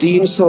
300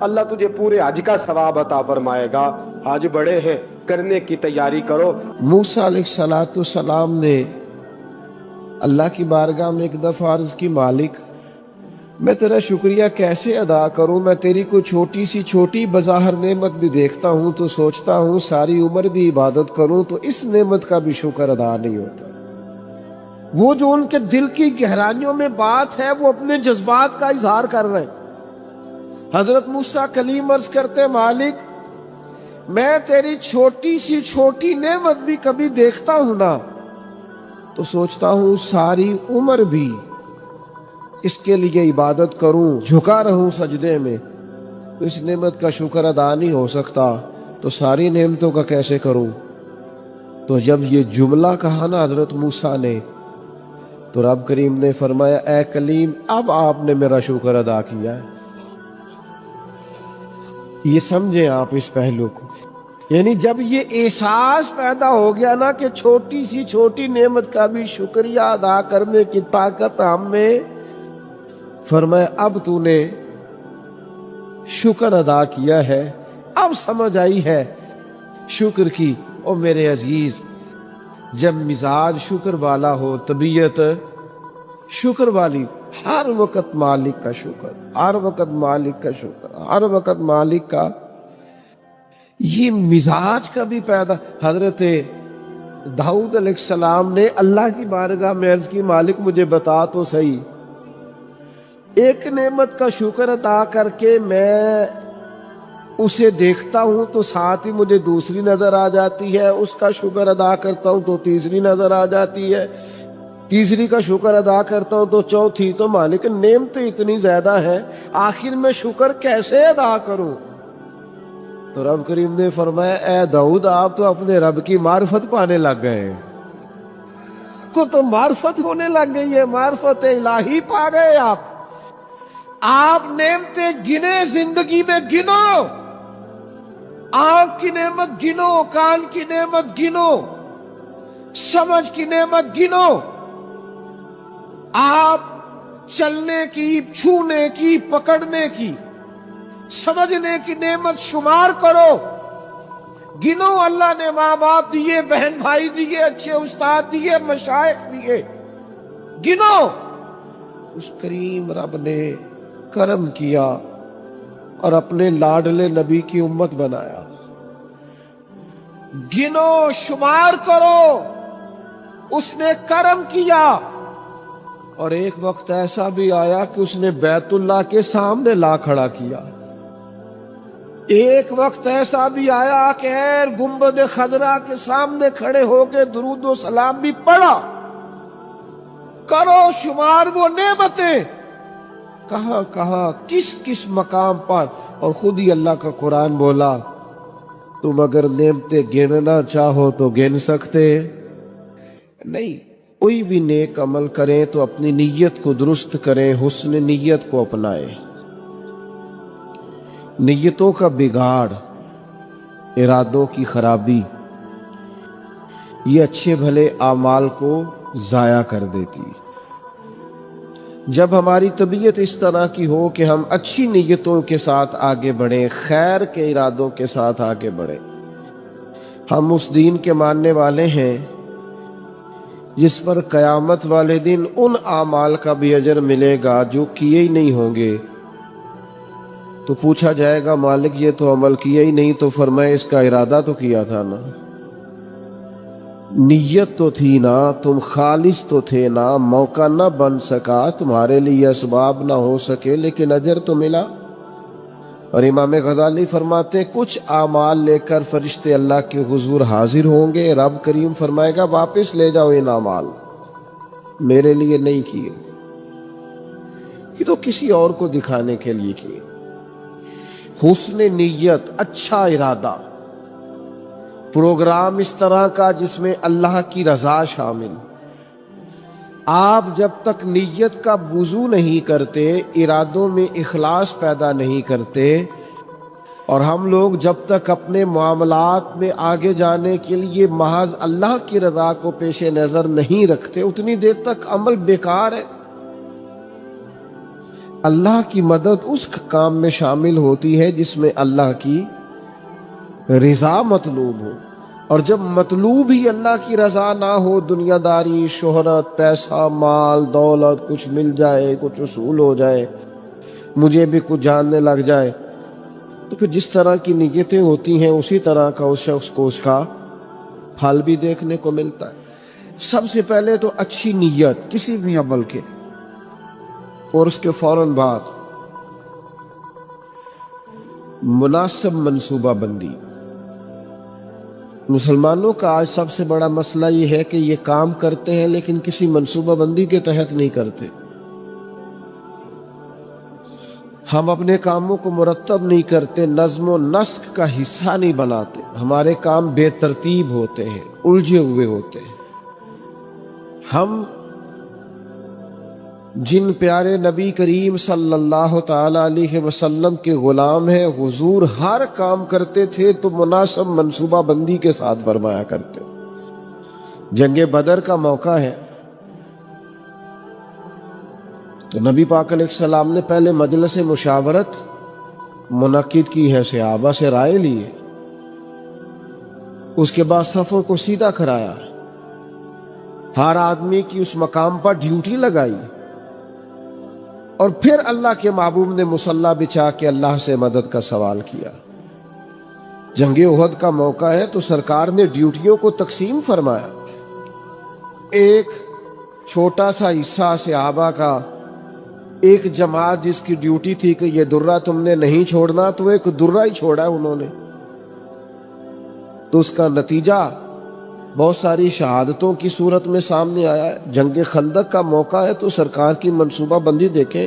اللہ تجھے پورے حج کا ثواب عطا فرمائے گا. حج بڑے ہیں, کرنے کی تیاری کرو. موسیٰ علیہ السلام نے اللہ کی بارگاہ میں ایک دفعہ عرض کی, مالک میں تیرا شکریہ کیسے ادا کروں, میں تیری کوئی چھوٹی سی چھوٹی بظاہر نعمت بھی دیکھتا ہوں تو سوچتا ہوں ساری عمر بھی عبادت کروں تو اس نعمت کا بھی شکر ادا نہیں ہوتا. وہ جو ان کے دل کی گہرائیوں میں بات ہے وہ اپنے جذبات کا اظہار کر رہے ہیں. حضرت موسیٰ کلیم عرض کرتے, مالک میں تیری چھوٹی سی چھوٹی نعمت بھی کبھی دیکھتا ہوں نا تو سوچتا ہوں ساری عمر بھی اس کے لیے عبادت کروں, جھکا رہوں سجدے میں, تو اس نعمت کا شکر ادا نہیں ہو سکتا تو ساری نعمتوں کا کیسے کروں. تو جب یہ جملہ کہا نا حضرت موسیٰ نے تو رب کریم نے فرمایا, اے کلیم اب آپ نے میرا شکر ادا کیا ہے. یہ سمجھیں آپ اس پہلو کو, یعنی جب یہ احساس پیدا ہو گیا نا کہ چھوٹی سی چھوٹی نعمت کا بھی شکریہ ادا کرنے کی طاقت ہم میں, فرمایا اب تو نے شکر ادا کیا ہے, اب سمجھ آئی ہے شکر کی. او میرے عزیز, جب مزاج شکر والا ہو, طبیعت شکر والی, ہر وقت مالک کا شکر, ہر وقت مالک کا شکر, ہر وقت مالک کا, یہ مزاج کا بھی پیدا. حضرت داؤد علیہ السلام نے اللہ کی بارگاہ میں عرض کی, مالک مجھے بتا تو صحیح, ایک نعمت کا شکر ادا کر کے میں اسے دیکھتا ہوں تو ساتھ ہی مجھے دوسری نظر آ جاتی ہے, اس کا شکر ادا کرتا ہوں تو تیسری نظر آ جاتی ہے, تیسری کا شکر ادا کرتا ہوں تو چوتھی. تو مالک نعمتیں اتنی زیادہ ہیں, آخر میں شکر کیسے ادا کروں. تو رب کریم نے فرمایا, اے داؤد آپ تو اپنے رب کی معرفت پانے لگ گئے ہیں, کو تو معرفت ہونے لگ گئی ہے, معرفت الہی پا گئے آپ. آپ نعمتیں گنے زندگی میں گنو, آنکھ کی نعمت گنو, کان کی نعمت گنو, سمجھ کی نعمت گنو, آپ چلنے کی, چھونے کی, پکڑنے کی, سمجھنے کی نعمت شمار کرو, گنو. اللہ نے ماں باپ دیے, بہن بھائی دیے, اچھے استاد دیے, مشائخ دیے, گنو. اس کریم رب نے کرم کیا اور اپنے لاڈلے نبی کی امت بنایا. گنو, شمار کرو, اس نے کرم کیا. اور ایک وقت ایسا بھی آیا کہ اس نے بیت اللہ کے سامنے لا کھڑا کیا. ایک وقت ایسا بھی آیا کہ گنبد خضرا کے سامنے کھڑے ہو کے درود و سلام بھی پڑھا. کرو شمار وہ نعمتیں, کہاں کہاں کس کس مقام پر. اور خود ہی اللہ کا قرآن بولا, تم اگر نعمتیں گننا چاہو تو گن سکتے نہیں. کوئی بھی نیک عمل کریں تو اپنی نیت کو درست کریں, حسن نیت کو اپنائیں. نیتوں کا بگاڑ, ارادوں کی خرابی, یہ اچھے بھلے اعمال کو ضائع کر دیتی. جب ہماری طبیعت اس طرح کی ہو کہ ہم اچھی نیتوں کے ساتھ آگے بڑھیں, خیر کے ارادوں کے ساتھ آگے بڑھیں, ہم اس دین کے ماننے والے ہیں جس پر قیامت والے دن ان اعمال کا بھی اجر ملے گا جو کیے ہی نہیں ہوں گے. تو پوچھا جائے گا, مالک یہ تو عمل کیا ہی نہیں, تو فرمائے اس کا ارادہ تو کیا تھا نا, نیت تو تھی نا, تم خالص تو تھے نا, موقع نہ بن سکا, تمہارے لیے اسباب نہ ہو سکے, لیکن اجر تو ملا. اور امام غزالی فرماتے ہیں, کچھ اعمال لے کر فرشتے اللہ کے حضور حاضر ہوں گے, رب کریم فرمائے گا واپس لے جاؤ ان اعمال, میرے لیے نہیں کیے, یہ تو کسی اور کو دکھانے کے لیے کیے. حسن نیت, اچھا ارادہ, پروگرام اس طرح کا جس میں اللہ کی رضا شامل. آپ جب تک نیت کا وضو نہیں کرتے, ارادوں میں اخلاص پیدا نہیں کرتے, اور ہم لوگ جب تک اپنے معاملات میں آگے جانے کے لیے محض اللہ کی رضا کو پیش نظر نہیں رکھتے, اتنی دیر تک عمل بیکار ہے. اللہ کی مدد اس کام میں شامل ہوتی ہے جس میں اللہ کی رضا مطلوب ہو، اور جب مطلوب ہی اللہ کی رضا نہ ہو، دنیا داری، شہرت، پیسہ، مال، دولت، کچھ مل جائے، کچھ اصول ہو جائے، مجھے بھی کچھ جاننے لگ جائے، تو پھر جس طرح کی نیتیں ہوتی ہیں اسی طرح کا اس شخص کو اس کا پھل بھی دیکھنے کو ملتا ہے۔ سب سے پہلے تو اچھی نیت کسی بھی عمل کے، اور اس کے فوراً بعد مناسب منصوبہ بندی۔ مسلمانوں کا آج سب سے بڑا مسئلہ یہ ہے کہ یہ کام کرتے ہیں لیکن کسی منصوبہ بندی کے تحت نہیں کرتے۔ ہم اپنے کاموں کو مرتب نہیں کرتے، نظم و نسق کا حصہ نہیں بناتے، ہمارے کام بے ترتیب ہوتے ہیں، الجھے ہوئے ہوتے ہیں۔ ہم جن پیارے نبی کریم صلی اللہ تعالی علیہ وسلم کے غلام ہیں، حضور ہر کام کرتے تھے تو مناسب منصوبہ بندی کے ساتھ فرمایا کرتے۔ جنگ بدر کا موقع ہے تو نبی پاک علیہ السلام نے پہلے مجلس مشاورت منعقد کی ہے، صحابہ سے رائے لیے، اس کے بعد صفوں کو سیدھا کرایا، ہر آدمی کی اس مقام پر ڈیوٹی لگائی، اور پھر اللہ کے محبوب نے مصلی بچھا کے اللہ سے مدد کا سوال کیا۔ جنگ احد کا موقع ہے تو سرکار نے ڈیوٹیوں کو تقسیم فرمایا۔ ایک چھوٹا سا حصہ صحابہ کا، ایک جماعت جس کی ڈیوٹی تھی کہ یہ درہ تم نے نہیں چھوڑنا، تو ایک درہ ہی چھوڑا انہوں نے، تو اس کا نتیجہ بہت ساری شہادتوں کی صورت میں سامنے آیا ہے۔ جنگ خندق کا موقع ہے تو سرکار کی منصوبہ بندی دیکھیں،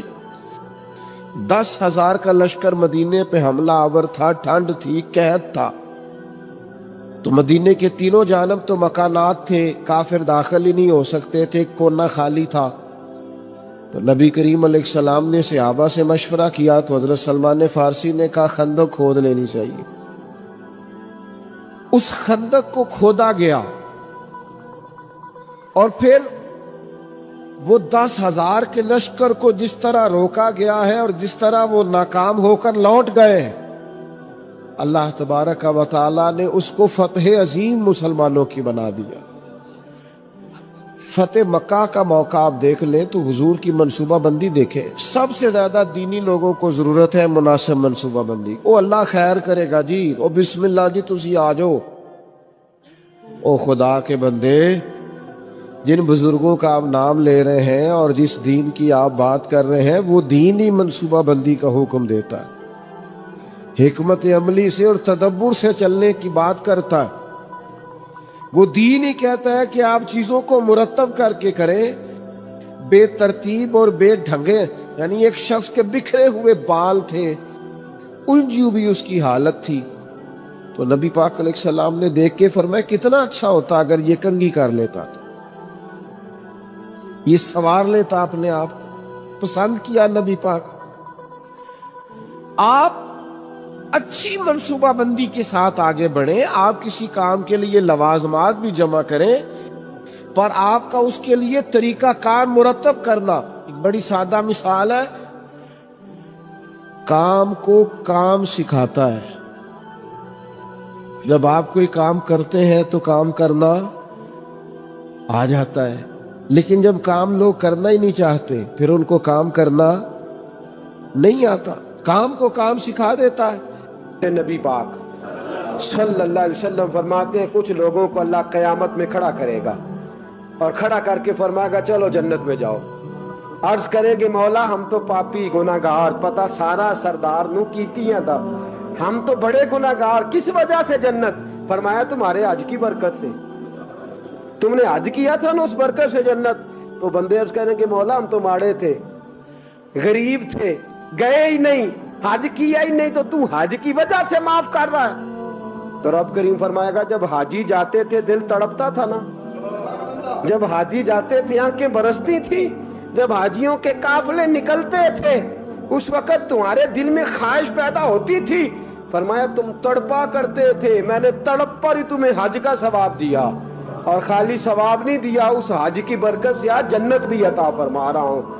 10,000 کا لشکر مدینے پہ حملہ آور تھا، ٹھنڈ تھی، قحط تھا، تو مدینے کے تینوں جانب تو مکانات تھے، کافر داخل ہی نہیں ہو سکتے تھے، کونا خالی تھا، تو نبی کریم علیہ السلام نے صحابہ سے مشورہ کیا تو حضرت سلمان فارسی نے کہا خندق کھود لینی چاہیے۔ اس خندق کو کھودا گیا، اور پھر وہ 10,000 کے لشکر کو جس طرح روکا گیا ہے اور جس طرح وہ ناکام ہو کر لوٹ گئے ہیں، اللہ تبارک و تعالیٰ نے اس کو فتح عظیم مسلمانوں کی بنا دیا۔ فتح مکہ کا موقع آپ دیکھ لیں تو حضور کی منصوبہ بندی دیکھیں، سب سے زیادہ دینی لوگوں کو ضرورت ہے مناسب منصوبہ بندی۔ او اللہ خیر کرے گا جی، او بسم اللہ جی تسی آ جاؤ۔ او خدا کے بندے، جن بزرگوں کا آپ نام لے رہے ہیں اور جس دین کی آپ بات کر رہے ہیں، وہ دین ہی منصوبہ بندی کا حکم دیتا ہے، حکمت عملی سے اور تدبر سے چلنے کی بات کرتا ہے۔ وہ دین ہی کہتا ہے کہ آپ چیزوں کو مرتب کر کے کریں، بے ترتیب اور بے ڈھنگے، یعنی ایک شخص کے بکھرے ہوئے بال تھے، الجھی ہوئی اس کی حالت تھی، تو نبی پاک علیہ السلام نے دیکھ کے فرمایا کتنا اچھا ہوتا اگر یہ کنگھی کر لیتا، تو یہ سوار لیتا اپنے آپ۔ پسند کیا نبی پاک۔ آپ اچھی منصوبہ بندی کے ساتھ آگے بڑھیں، آپ کسی کام کے لیے لوازمات بھی جمع کریں، پر آپ کا اس کے لیے طریقہ کار مرتب کرنا۔ ایک بڑی سادہ مثال ہے، کام کو کام سکھاتا ہے۔ جب آپ کوئی کام کرتے ہیں تو کام کرنا آ جاتا ہے، لیکن جب کام لوگ کرنا ہی نہیں چاہتے پھر ان کو کام کرنا نہیں آتا۔ کام کو کام سکھا دیتا ہے۔ نبی پاک صلی اللہ علیہ وسلم فرماتے ہیں کچھ لوگوں کو اللہ قیامت میں کھڑا کرے گا اور کھڑا کر کے فرمائے گا چلو جنت میں جاؤ۔ عرض کریں گے مولا ہم تو پاپی گناہگار، پتہ سارا سردار نو کیتیاں دا، ہم تو بڑے گناہگار، کس وجہ سے جنت؟ فرمایا تمہارے حج کی برکت سے، تم نے حج کیا تھا نا، اس برکت سے جنت۔ تو بندے عرض کریں گے مولا ہم تو ماڑے تھے، غریب تھے، گئے ہی نہیں، حج کیا ہی نہیں، تو تو حج کی وجہ سے معاف کر رہا ہے؟ تو رب کریم فرمائے گا جب حاجی جاتے تھے دل تڑپتا تھا نا، جب حاجی جاتے تھے آنکھیں برستی تھی، جب حاجیوں کے قافلے نکلتے تھے اس وقت تمہارے دل میں خواہش پیدا ہوتی تھی۔ فرمایا تم تڑپا کرتے تھے، میں نے تڑپ پر ہی تمہیں حج کا ثواب دیا، اور خالی ثواب نہیں دیا، اس حج کی برکت سے آج جنت بھی عطا فرما رہا ہوں۔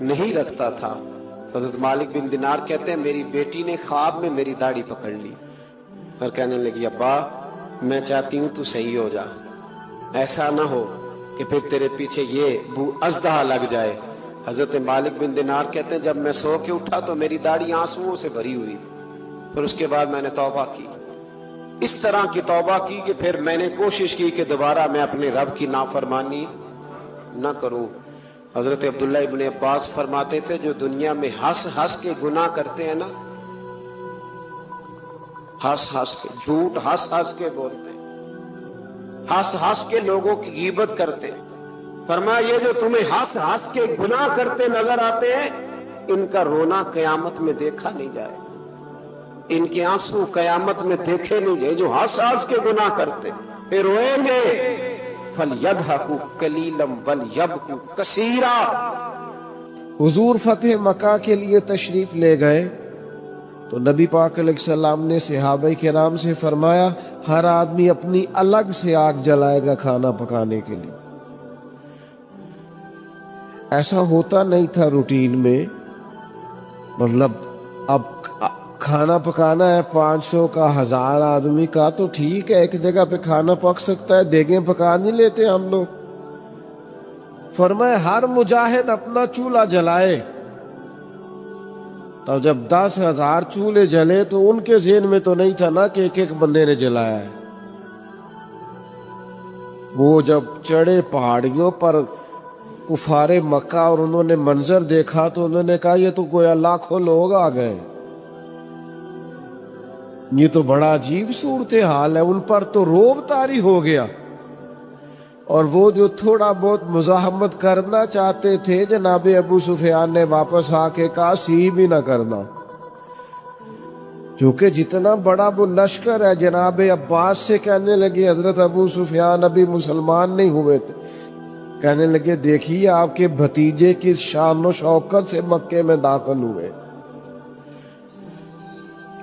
نہیں رکھتا تھا. تو حضرت مالک بن دینار کہتے ہیں میری بیٹی نے خواب میں میری داڑھی پکڑ لی اور کہنے لگی ابا میں چاہتی ہوں تو صحیح ہو جا, ایسا نہ ہو کہ پھر تیرے پیچھے یہ بو ازدہا لگ جائے. حضرت مالک بن دینار کہتے ہیں جب میں سو کے اٹھا تو میری داڑھی آنسوؤں سے بھری ہوئی تھی. پھر اس کے بعد میں نے توبہ کی, اس طرح کی توبہ کی کہ پھر میں نے کوشش کی کہ دوبارہ میں اپنے رب کی نافرمانی نہ کروں. حضرت عبداللہ ابن عباس فرماتے تھے جو دنیا میں ہنس ہنس کے گناہ کرتے ہیں نا, ہنس ہنس کے جھوٹ ہنس ہنس کے بولتے ہیں, ہنس ہنس کے لوگوں کی غیبت کرتے ہیں, فرمایا یہ جو تمہیں ہنس ہنس کے گناہ کرتے نظر آتے ہیں ان کا رونا قیامت میں دیکھا نہیں جائے, ان کے آنسو قیامت میں دیکھے نہیں جائے. جو ہنس ہنس کے گناہ کرتے پھر روئیں گے, فَلْيَضْحَكُوا قَلِيلًا وَلْيَبْكُوا كَثِيرًا. حضور فتح مکہ کے لیے تشریف لے گئے تو نبی پاک علیہ السلام نے صحابہ کرام سے فرمایا ہر آدمی اپنی الگ سے آگ جلائے گا کھانا پکانے کے لیے. ایسا ہوتا نہیں تھا روٹین میں, مطلب اب کھانا پکانا ہے 500 کا 1000 آدمی کا تو ٹھیک ہے ایک جگہ پہ کھانا پک سکتا ہے, دیگیں پکا نہیں لیتے ہم لوگ. فرمایا ہر مجاہد اپنا چولہا جلائے. تو جب 10,000 چولہے جلے تو ان کے ذہن میں تو نہیں تھا نا کہ ایک ایک بندے نے جلایا ہے. وہ جب چڑھے پہاڑیوں پر کفار مکہ اور انہوں نے منظر دیکھا تو انہوں نے کہا یہ تو گویا لاکھوں لوگ آ گئے, یہ تو بڑا عجیب صورتحال ہے. ان پر تو رعب طاری ہو گیا, اور وہ جو تھوڑا بہت مزاحمت کرنا چاہتے تھے جناب ابو سفیان نے واپس آ کے کہا سی بھی نہ کرنا, کیونکہ جتنا بڑا وہ لشکر ہے. جناب عباس سے کہنے لگے حضرت ابو سفیان ابھی مسلمان نہیں ہوئے تھے, کہنے لگے دیکھیے آپ کے بھتیجے کس شان و شوکت سے مکے میں داخل ہوئے.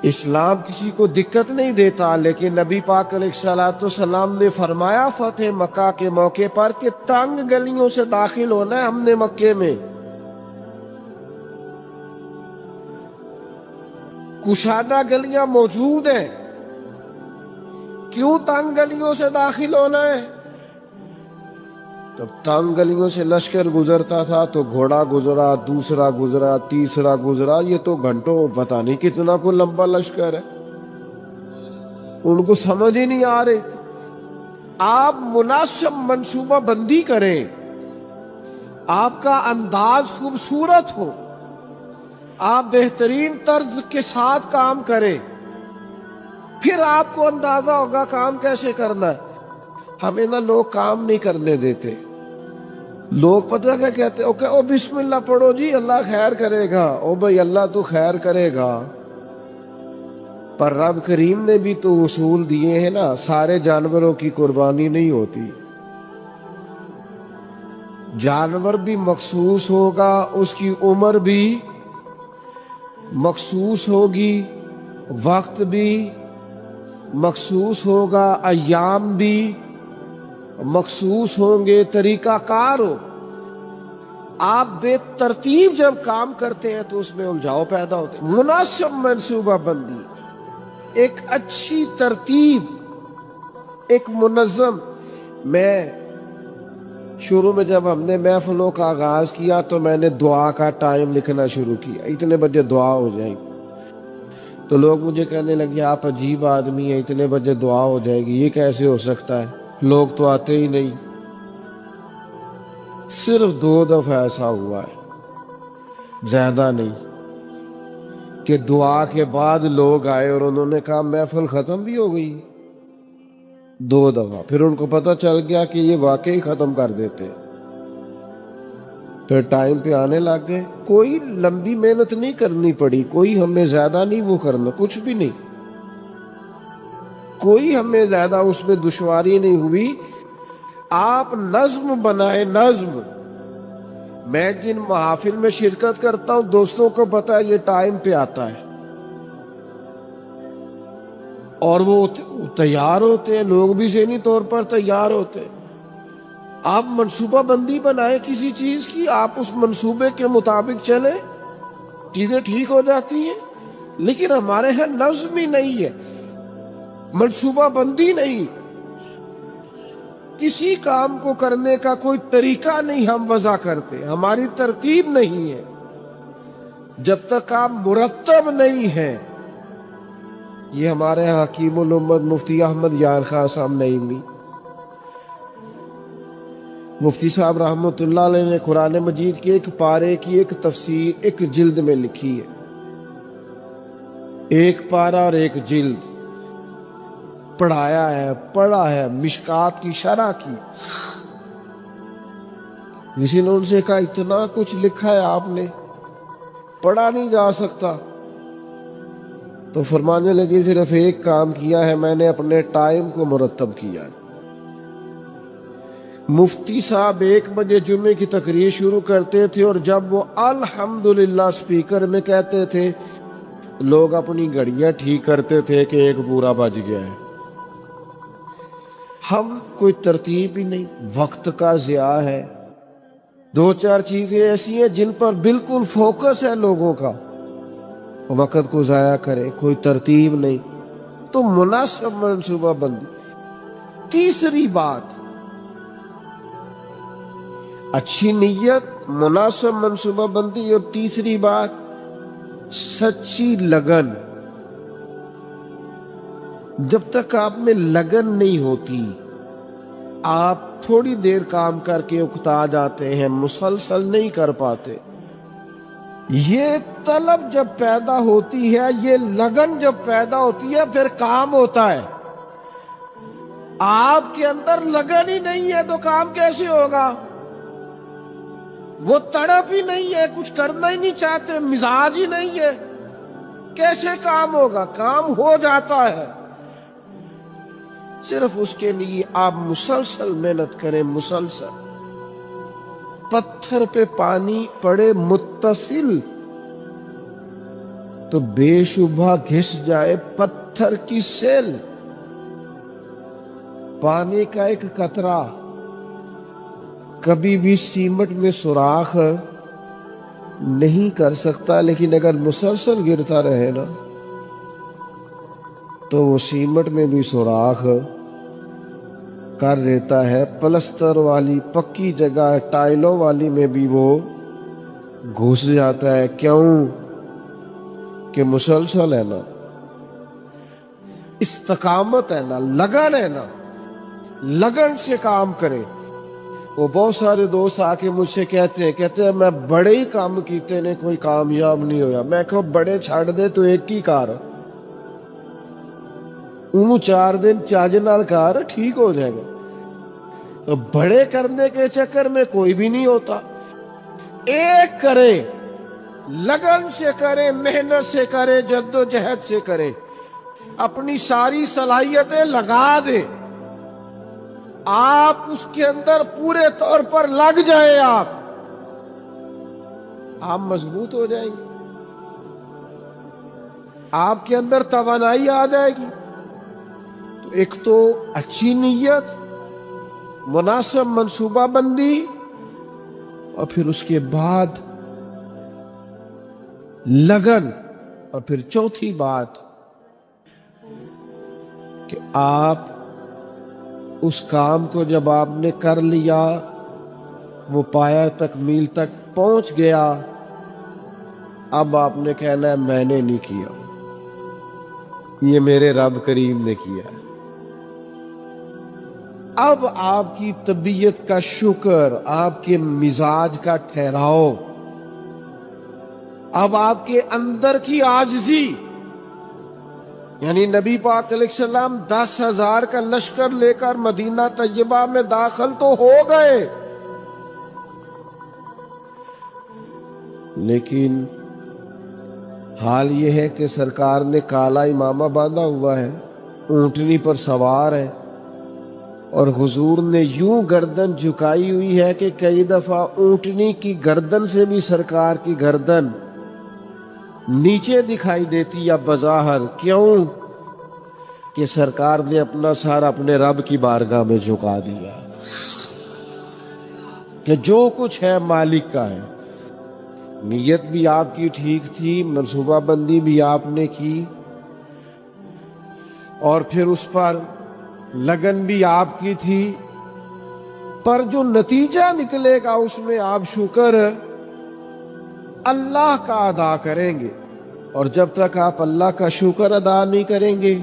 اسلام کسی کو دقت نہیں دیتا, لیکن نبی پاک علیہ السلام نے فرمایا فتح مکہ کے موقع پر کہ تنگ گلیوں سے داخل ہونا ہے ہم نے مکے میں, کشادہ گلیاں موجود ہیں, کیوں تنگ گلیوں سے داخل ہونا ہے؟ جب تنگ گلیوں سے لشکر گزرتا تھا تو گھوڑا گزرا, دوسرا گزرا, تیسرا گزرا, یہ تو گھنٹوں پتہ نہیں کتنا کو لمبا لشکر ہے, ان کو سمجھ ہی نہیں آ رہی. آپ مناسب منصوبہ بندی کریں, آپ کا انداز خوبصورت ہو, آپ بہترین طرز کے ساتھ کام کریں, پھر آپ کو اندازہ ہوگا کام کیسے کرنا ہے. ہمیں نہ لوگ کام نہیں کرنے دیتے. لوگ پتہ کیا کہتے ہیں, او بسم اللہ پڑھو جی اللہ خیر کرے گا. او بھائی اللہ تو خیر کرے گا, پر رب کریم نے بھی تو اصول دیے ہیں نا, سارے جانوروں کی قربانی نہیں ہوتی. جانور بھی مخصوص ہوگا, اس کی عمر بھی مخصوص ہوگی, وقت بھی مخصوص ہوگا, ایام بھی مخصوص ہوں گے, طریقہ کار ہو. آپ بے ترتیب جب کام کرتے ہیں تو اس میں الجھاؤ پیدا ہوتے ہیں. مناسب منصوبہ بندی, ایک اچھی ترتیب, ایک منظم. میں شروع میں جب ہم نے محفلوں کا آغاز کیا تو میں نے دعا کا ٹائم لکھنا شروع کیا, اتنے بجے دعا ہو جائے گی. تو لوگ مجھے کہنے لگے آپ عجیب آدمی ہیں, اتنے بجے دعا ہو جائے گی, یہ کیسے ہو سکتا ہے, لوگ تو آتے ہی نہیں. صرف 2 دفعہ ایسا ہوا ہے, زیادہ نہیں, کہ دعا کے بعد لوگ آئے اور انہوں نے کہا محفل ختم بھی ہو گئی. 2 دفعہ. پھر ان کو پتہ چل گیا کہ یہ واقعی ختم کر دیتے, پھر ٹائم پہ آنے لگ گئے. کوئی لمبی محنت نہیں کرنی پڑی, کوئی ہمیں زیادہ نہیں وہ کرنا, کچھ بھی نہیں, کوئی ہمیں زیادہ اس میں دشواری نہیں ہوئی. آپ نظم بنائے, نظم. میں جن محافل میں شرکت کرتا ہوں دوستوں کو پتا ہے یہ ٹائم پہ آتا ہے, اور وہ تیار ہوتے ہیں, لوگ بھی ذہنی طور پر تیار ہوتے ہیں. آپ منصوبہ بندی بنائیں کسی چیز کی، آپ اس منصوبے کے مطابق چلیں، چیزیں ٹھیک ہو جاتی ہیں. لیکن ہمارے ہاں نظم ہی نہیں ہے، منصوبہ بندی نہیں، کسی کام کو کرنے کا کوئی طریقہ نہیں ہم وضع کرتے، ہماری ترتیب نہیں ہے. جب تک آپ مرتب نہیں ہیں، یہ ہمارے حکیم الامت مفتی احمد یار خان صاحب نعیمی، مفتی صاحب رحمۃ اللہ علیہ نے قرآن مجید کے ایک پارے کی ایک تفسیر ایک جلد میں لکھی ہے. ایک پارہ اور ایک جلد پڑھا ہے مشکات کی شرح کی. کسی نے ان سے کہا اتنا کچھ لکھا ہے آپ نے، پڑھا نہیں جا سکتا. تو فرمانے لگے صرف ایک کام کیا ہے، میں نے اپنے ٹائم کو مرتب کیا ہے. مفتی صاحب 1 بجے جمعے کی تقریر شروع کرتے تھے، اور جب وہ الحمدللہ سپیکر میں کہتے تھے، لوگ اپنی گھڑیاں ٹھیک کرتے تھے کہ 1 پورا بج گیا ہے. ہم کوئی ترتیب ہی نہیں، وقت کا ضیاع ہے. 2-4 چیزیں ایسی ہیں جن پر بالکل فوکس ہے لوگوں کا، وقت کو ضائع کرے، کوئی ترتیب نہیں. تو مناسب منصوبہ بندی. تیسری بات، اچھی نیت، مناسب منصوبہ بندی، اور تیسری بات سچی لگن. جب تک آپ میں لگن نہیں ہوتی، آپ تھوڑی دیر کام کر کے اکتا جاتے ہیں، مسلسل نہیں کر پاتے. یہ طلب جب پیدا ہوتی ہے، یہ لگن جب پیدا ہوتی ہے، پھر کام ہوتا ہے. آپ کے اندر لگن ہی نہیں ہے تو کام کیسے ہوگا؟ وہ تڑپ ہی نہیں ہے، کچھ کرنا ہی نہیں چاہتے، مزاج ہی نہیں ہے، کیسے کام ہوگا؟ کام ہو جاتا ہے، صرف اس کے لیے آپ مسلسل محنت کریں. مسلسل پتھر پہ پانی پڑے متصل تو بے شبہ گھس جائے پتھر کی سیل. پانی کا ایک قطرہ کبھی بھی سیمٹ میں سوراخ نہیں کر سکتا، لیکن اگر مسلسل گرتا رہے نا تو وہ سیمٹ میں بھی سوراخ کر دیتا ہے. پلستر والی پکی جگہ ٹائلوں والی میں بھی وہ گھس جاتا ہے. کیوں؟ کہ مسلسل ہے نا، استقامت ہے نا، لگن ہے نا، لگن سے کام کرے. وہ بہت سارے دوست آ کے مجھ سے کہتے ہیں میں بڑے ہی کام کیتے نے کوئی کامیاب نہیں ہویا. میں کہو بڑے چھاڑ دے تو ایک ہی کار، انہوں 4 دن چاج نال کار ٹھیک ہو جائے گا. بڑے کرنے کے چکر میں کوئی بھی نہیں ہوتا. ایک کرے، لگن سے کرے، محنت سے کرے، جد و جہد سے کرے، اپنی ساری صلاحیتیں لگا دے. آپ اس کے اندر پورے طور پر لگ جائیں، آپ مضبوط ہو جائیں گے، آپ کے اندر توانائی آ جائے گی. تو ایک تو اچھی نیت، مناسب منصوبہ بندی، اور پھر اس کے بعد لگن، اور پھر چوتھی بات کہ آپ اس کام کو جب آپ نے کر لیا، وہ پایا تکمیل تک پہنچ گیا، اب آپ نے کہنا ہے میں نے نہیں کیا، یہ میرے رب کریم نے کیا. اب آپ کی طبیعت کا شکر، آپ کے مزاج کا ٹھہراؤ، اب آپ کے اندر کی عاجزی، یعنی نبی پاک علیہ السلام 10,000 کا لشکر لے کر مدینہ طیبہ میں داخل تو ہو گئے، لیکن حال یہ ہے کہ سرکار نے کالا امامہ باندھا ہوا ہے، اونٹنی پر سوار ہے، اور حضور نے یوں گردن جھکائی ہوئی ہے کہ کئی دفعہ اونٹنی کی گردن سے بھی سرکار کی گردن نیچے دکھائی دیتی یا بظاہر. کیوں؟ کہ سرکار نے اپنا سارا اپنے رب کی بارگاہ میں جھکا دیا. کہ جو کچھ ہے مالک کا ہے. نیت بھی آپ کی ٹھیک تھی, منصوبہ بندی بھی آپ نے کی, اور پھر اس پر لگن بھی آپ کی تھی, پر جو نتیجہ نکلے گا اس میں آپ شکر اللہ کا ادا کریں گے. اور جب تک آپ اللہ کا شکر ادا نہیں کریں گے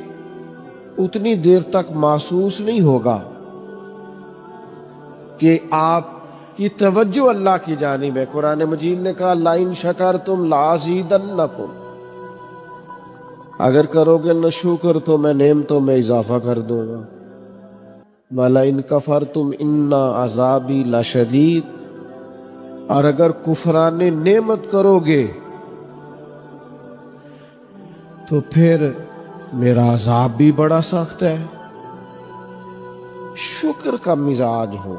اتنی دیر تک محسوس نہیں ہوگا کہ آپ کی توجہ اللہ کی جانب ہے. قرآن مجید نے کہا لَئِن شَكَرْتُمْ لَأَزِيدَنَّكُمْ, اگر کرو گے نہ شکر تو میں نعمتوں میں اضافہ کر دوں گا. وَلَئِن كَفَرْتُمْ إِنَّ عَذَابِي لَشَدِيدٌ, اور اگر کفران نعمت کرو گے تو پھر میرا عذاب بھی بڑا سخت ہے. شکر کا مزاج ہو.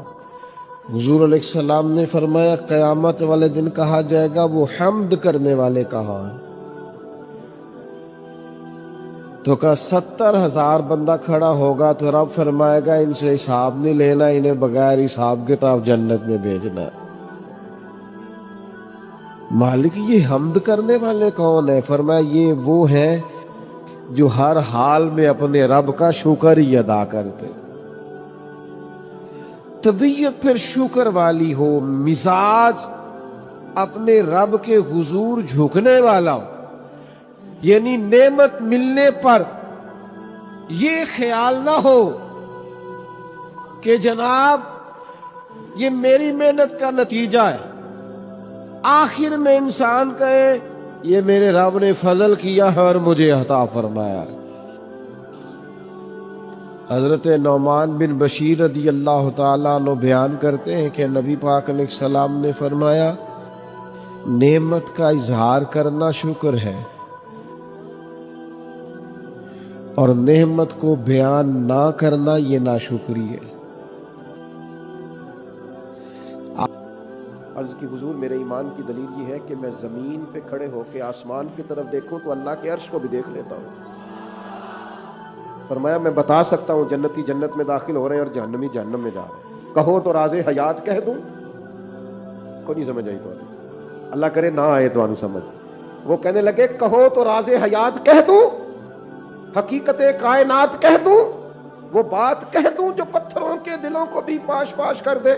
حضور علیہ السلام نے فرمایا قیامت والے دن کہا جائے گا وہ حمد کرنے والے کہاں ہیں؟ تو کہا 70,000 بندہ کھڑا ہوگا تو رب فرمائے گا ان سے حساب نہیں لینا, انہیں بغیر حساب کتاب جنت میں بھیجنا. مالک یہ حمد کرنے والے کون ہیں؟ فرمایا یہ وہ ہیں جو ہر حال میں اپنے رب کا شکر ہی ادا کرتے. طبیعت پھر شکر والی ہو, مزاج اپنے رب کے حضور جھکنے والا ہو, یعنی نعمت ملنے پر یہ خیال نہ ہو کہ جناب یہ میری محنت کا نتیجہ ہے, آخر میں انسان کہے یہ میرے رب نے فضل کیا ہے اور مجھے عطا فرمایا ہے. حضرت نعمان بن بشیر رضی اللہ تعالیٰ عنہ بیان کرتے ہیں کہ نبی پاک علیہ السلام نے فرمایا نعمت کا اظہار کرنا شکر ہے اور نعمت کو بیان نہ کرنا یہ ناشکری ہے. عرض کی حضور میرے ایمان کی دلیل یہ ہے کہ میں زمین پہ کھڑے ہو کے آسمان کی طرف دیکھوں تو اللہ کے عرش کو بھی دیکھ لیتا ہوں. فرمایا میں بتا سکتا ہوں جنتی جنت میں داخل ہو رہے ہیں اور جہنمی جہنم میں جا رہے ہیں. کہو تو راز حیات کہہ دوں, کو نہیں سمجھ آئی تو اللہ کرے نہ آئے تو آنو سمجھ. وہ کہنے لگے کہو تو راز حیات کہہ دوں, حقیقت کائنات کہہ دوں, وہ بات کہہ دوں جو پتھروں کے دلوں کو بھی پاش پاش کر دے.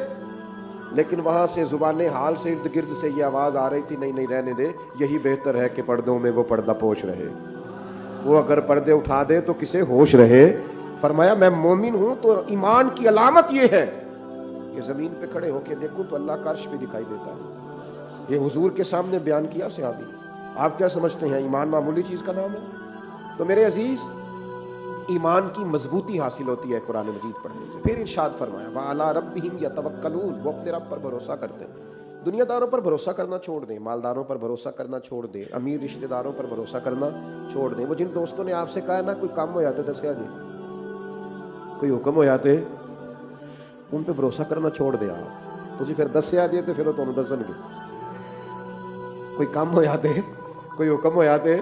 لیکن وہاں سے زبان حال سے ارد گرد سے یہ آواز آ رہی تھی نہیں نہیں رہنے دے, یہی بہتر ہے کہ پردوں میں وہ پردہ پوش رہے, وہ اگر پردے اٹھا دے تو کسے ہوش رہے. فرمایا میں مومن ہوں تو ایمان کی علامت یہ ہے کہ زمین پہ کھڑے ہو کے دیکھوں تو اللہ کا عرش بھی دکھائی دیتا ہے. یہ حضور کے سامنے بیان کیا صحابی. آپ کیا سمجھتے ہیں ایمان معمولی چیز کا نام ہے؟ تو میرے عزیز ایمان کی مضبوطی حاصل ہوتی ہے قرآن مجید پڑھنے سے. پھر ارشاد فرمایا وَعَلَىٰ رَبِّهِمْ يَتَوَكَّلُونَ, وہ اپنے رب پر بھروسہ کرتے ہیں. دنیا داروں پر بھروسہ کرنا چھوڑ دیں, مالداروں پر بھروسہ کرنا چھوڑ دیں, امیر رشتہ داروں پر بھروسہ کرنا چھوڑ دیں. وہ جن دوستوں نے آپ سے کہا نا کوئی کام ہو جاتے دسیا جی, کوئی حکم ہو جاتے, ان پہ بھروسہ کرنا چھوڑ دیں آپ. تو پھر دسیا جی تو پھر وہ تمہیں دسن گے. کوئی کام ہو جاتے, کوئی حکم ہو جاتے,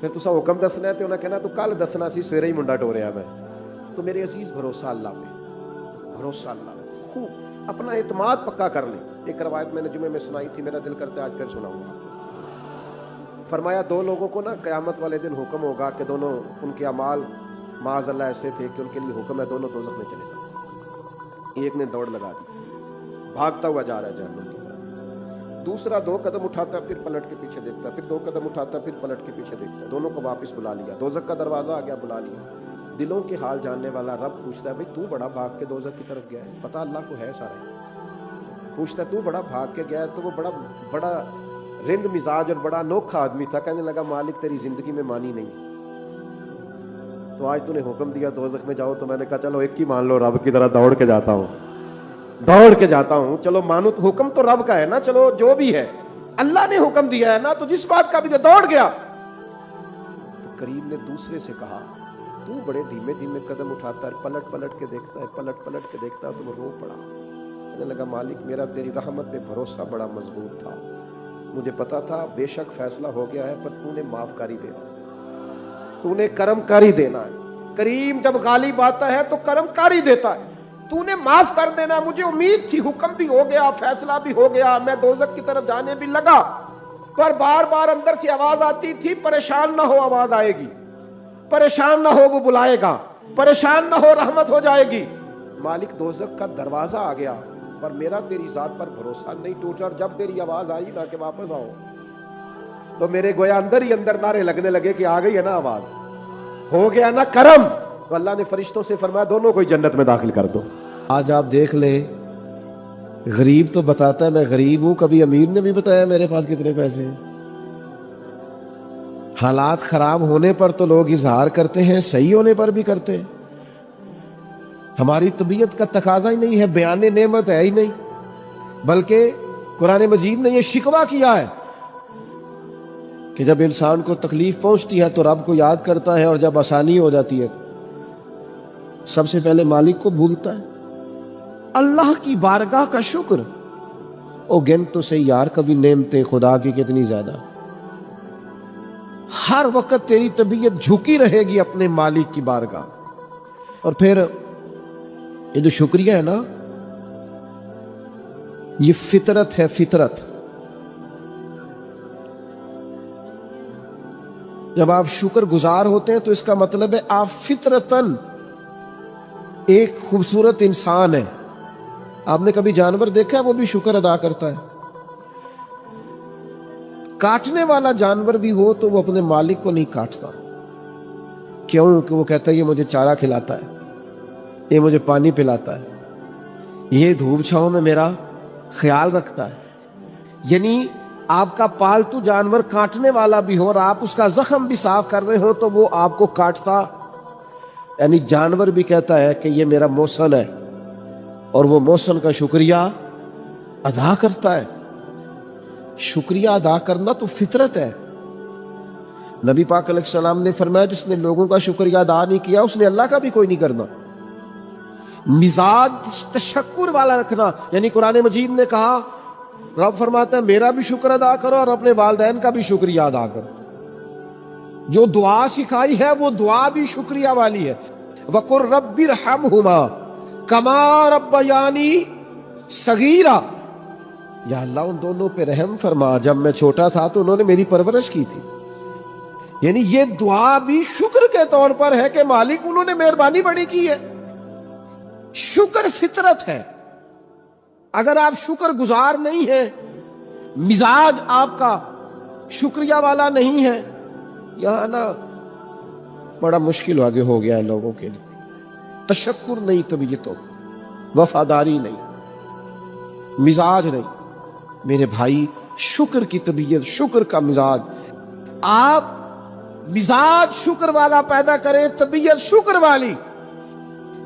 پھر تسا حکم دسنا ہے تو انہیں کہنا تو کل دسنا سی سویرے ہی منڈا ٹوریا میں. تو میرے عزیز بھروسہ اللہ پہ, بھروسہ اللہ پہ, خوب اپنا اعتماد پکا کر لیں. ایک روایت میں نے جمعے میں سنائی تھی, میرا دل کرتا ہے آج پھر سناؤں گا. فرمایا دو لوگوں کو نا قیامت والے دن حکم ہوگا کہ دونوں ان کے اعمال معاذ اللہ ایسے تھے کہ ان کے لیے حکم ہے دونوں دوزخ میں چلے جائیں. ایک نے دوڑ لگا دی, بھاگتا ہوا جا رہا ہے جہنم کی طرف. دوسرا 2 قدم اٹھاتا ہے پھر پلٹ کے پیچھے دیکھتا ہے, پھر 2 قدم اٹھاتا ہے پھر پلٹ کے پیچھے دیکھتا ہے. دونوں کو واپس بلا لیا, دوزخ کا دروازہ آ گیا, بلا لیا. دلوں کے حال جاننے والا رب پوچھتا ہے بھئی تو بڑا بھاگ کے دوزخ کی طرف گیا ہے؟ پتہ اللہ کو ہے سارا. پوچھتا ہے تو بڑا بھاگ کے گیا ہے, تو وہ بڑا رند مزاج اور بڑا انوکھا آدمی تھا. کہنے لگا مالک تیری زندگی میں مانی نہیں, تو آج تو نے حکم دیا دوزخ میں جاؤ, تو میں نے کہا چلو ایک ہی مان لو, رب کی طرح دوڑ کے جاتا ہوں, دوڑ کے جاتا ہوں. چلو مانو, حکم تو رب کا ہے نا, چلو جو بھی ہے اللہ نے حکم دیا ہے نا, تو جس بات کا بھی دوڑ گیا. تو کریم نے دوسرے سے کہا تو بڑے دھیمے دھیمے قدم اٹھاتا ہے, پلٹ پلٹ کے دیکھتا ہے, پلٹ پلٹ کے دیکھتا ہے. تو وہ رو پڑا, کہنے لگا مالک میرا تیری رحمت پہ بھروسہ بڑا مضبوط تھا, مجھے پتا تھا بے شک فیصلہ ہو گیا ہے, پر تو نے معاف کاری دینا, تو نے کرم کاری دینا ہے. کریم جب غالب آتا ہے تو کرم کاری دیتا ہے. تو نے معاف کر دینا, مجھے امید تھی, حکم بھی ہو گیا, فیصلہ بھی ہو گیا, میں دوزخ کی طرف جانے بھی لگا, پر بار بار اندر سے آواز آتی تھی پریشان نہ ہو, آواز آئے گی, پریشان نہ ہو وہ بلائے گا, پریشان نہ ہو رحمت ہو جائے گی. مالک دوزخ کا دروازہ آ گیا, پر میرا تیری ذات پر بھروسہ نہیں ٹوٹا, اور جب تیری آواز آئی نا کہ واپس آؤ, تو میرے گویا اندر ہی اندر نعرے لگنے لگے کہ آ گئی ہے نا آواز, ہو گیا نا کرم. تو اللہ نے فرشتوں سے فرمایا دونوں کو جنت میں داخل کر دو. آج آپ دیکھ لیں, غریب تو بتاتا ہے میں غریب ہوں, کبھی امیر نے بھی بتایا میرے پاس کتنے پیسے ہیں. حالات خراب ہونے پر تو لوگ اظہار کرتے ہیں, صحیح ہونے پر بھی کرتے ہیں. ہماری طبیعت کا تقاضا ہی نہیں ہے, بیان نعمت ہے ہی نہیں, بلکہ قرآن مجید نے یہ شکوہ کیا ہے کہ جب انسان کو تکلیف پہنچتی ہے تو رب کو یاد کرتا ہے, اور جب آسانی ہو جاتی ہے تو سب سے پہلے مالک کو بھولتا ہے. اللہ کی بارگاہ کا شکر, او گن تو صحیح یار کبھی نعمتیں خدا کی کتنی زیادہ. ہر وقت تیری طبیعت جھکی رہے گی اپنے مالک کی بارگاہ. اور پھر یہ جو شکریہ ہے نا, یہ فطرت ہے, فطرت. جب آپ شکر گزار ہوتے ہیں تو اس کا مطلب ہے آپ فطرتاً ایک خوبصورت انسان ہے. آپ نے کبھی جانور دیکھا ہے وہ بھی شکر ادا کرتا ہے؟ کاٹنے والا جانور بھی ہو تو وہ اپنے مالک کو نہیں کاٹتا. کیوں؟ کہ وہ کہتا ہے یہ مجھے چارہ کھلاتا ہے, یہ مجھے پانی پلاتا ہے, یہ دھوپ چھاؤں میں میرا خیال رکھتا ہے. یعنی آپ کا پالتو جانور کاٹنے والا بھی ہو اور آپ اس کا زخم بھی صاف کر رہے ہو تو وہ آپ کو کاٹتا, یعنی جانور بھی کہتا ہے کہ یہ میرا محسن ہے, اور وہ محسن کا شکریہ ادا کرتا ہے. شکریہ ادا کرنا تو فطرت ہے. نبی پاک علیہ السلام نے فرمایا جس نے لوگوں کا شکریہ ادا نہیں کیا اس نے اللہ کا بھی کوئی نہیں کرنا. مزاج تشکر والا رکھنا, یعنی قرآن مجید نے کہا, رب فرماتا ہے میرا بھی شکر ادا کرو اور اپنے والدین کا بھی شکریہ ادا کرو. جو دعا سکھائی ہے وہ دعا بھی شکریہ والی ہے. وَقُلْ رَبِّ ارْحَمْهُمَا كَمَا رَبَّيَانِي صَغِيرًا. یا اللہ ان دونوں پہ رحم فرما, جب میں چھوٹا تھا تو انہوں نے میری پرورش کی تھی. یعنی یہ دعا بھی شکر کے طور پر ہے کہ مالک انہوں نے مہربانی بڑی کی ہے. شکر فطرت ہے. اگر آپ شکر گزار نہیں ہیں, مزاج آپ کا شکریہ والا نہیں ہے, یہاں نا بڑا مشکل آگے ہو گیا ہے لوگوں کے لیے. تشکر نہیں, طبیعت ہو, وفاداری نہیں, مزاج نہیں. میرے بھائی شکر کی طبیعت, شکر کا مزاج, آپ مزاج شکر والا پیدا کریں, طبیعت شکر والی.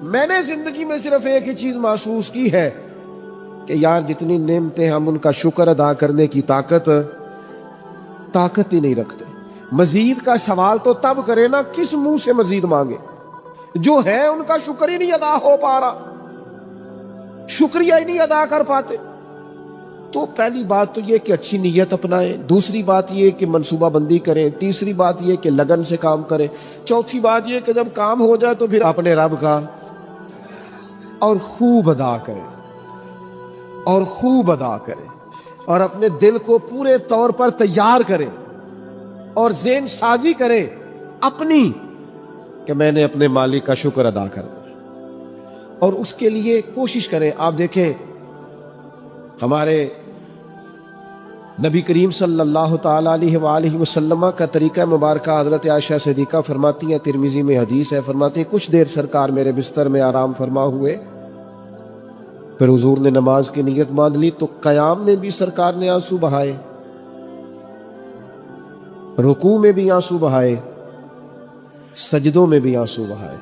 میں نے زندگی میں صرف ایک ہی چیز محسوس کی ہے کہ یار جتنی نعمتیں ہم ان کا شکر ادا کرنے کی طاقت ہی نہیں رکھتے. مزید کا سوال تو تب کرے نا کس منہ سے مزید مانگے, جو ہے ان کا شکر ہی نہیں ادا ہو پا رہا, شکریہ ہی نہیں ادا کر پاتے. تو پہلی بات تو یہ کہ اچھی نیت اپنائیں, دوسری بات یہ کہ منصوبہ بندی کریں, تیسری بات یہ کہ لگن سے کام کریں, چوتھی بات یہ کہ جب کام ہو جائے تو پھر اپنے رب کا اور خوب ادا کریں, اور خوب ادا کریں, اور اپنے دل کو پورے طور پر تیار کریں, اور ذہن سازی کریں اپنی کہ میں نے اپنے مالک کا شکر ادا کرنا ہے, اور اس کے لیے کوشش کریں. آپ دیکھیں ہمارے نبی کریم صلی اللہ تعالی علیہ وآلہ وسلم کا طریقہ مبارکہ حضرت عائشہ صدیقہ فرماتی ہیں, ترمذی میں حدیث ہے, فرماتی ہیں کچھ دیر سرکار میرے بستر میں آرام فرما ہوئے, پھر حضور نے نماز کی نیت باندھ لی تو قیام میں بھی سرکار نے آنسو بہائے, رکوع میں بھی آنسو بہائے, سجدوں میں بھی آنسو بہائے.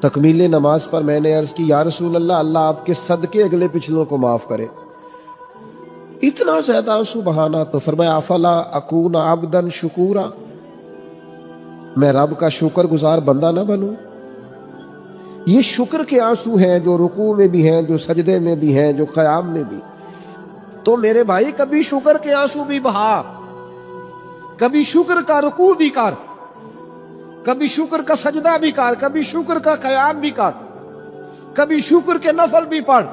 تکمیل نماز پر میں نے عرض کی یا رسول اللہ, اللہ آپ کے صدقے اگلے پچھلوں کو معاف کرے, اتنا زیادہ آنسو بہانا. تو فرمایا افلا اکون عبدا شکورا, میں رب کا شکر گزار بندہ نہ بنوں. یہ شکر کے آنسو ہیں جو رکوع میں بھی ہیں, جو سجدے میں بھی ہیں, جو قیام میں بھی. تو میرے بھائی کبھی شکر کے آنسو بھی بہا, کبھی شکر کا رکوع بھی کر, کبھی شکر کا سجدہ بھی کر, کبھی شکر کا قیام بھی کر, کبھی شکر کے نفل بھی پڑھ،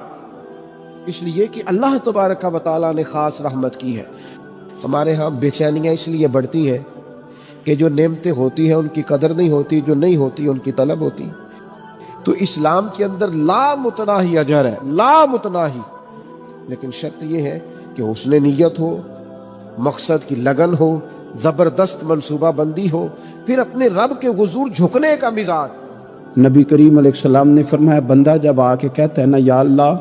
اس لیے کہ اللہ تبارک و تعالیٰ نے خاص رحمت کی ہے۔ ہمارے ہاں بے چینیاں اس لیے بڑھتی ہیں کہ جو نعمتیں ہوتی ہیں ان کی قدر نہیں ہوتی، جو نہیں ہوتی ان کی طلب ہوتی۔ تو اسلام کے اندر لا متناہی اجر ہے، لا متناہی، لیکن شرط یہ ہے کہ حسن نیت ہو، مقصد کی لگن ہو، زبردست منصوبہ بندی ہو، پھر اپنے رب کے حضور جھکنے کا مزاج۔ نبی کریم علیہ السلام نے فرمایا بندہ جب آ کے کہتا ہے نا یا اللہ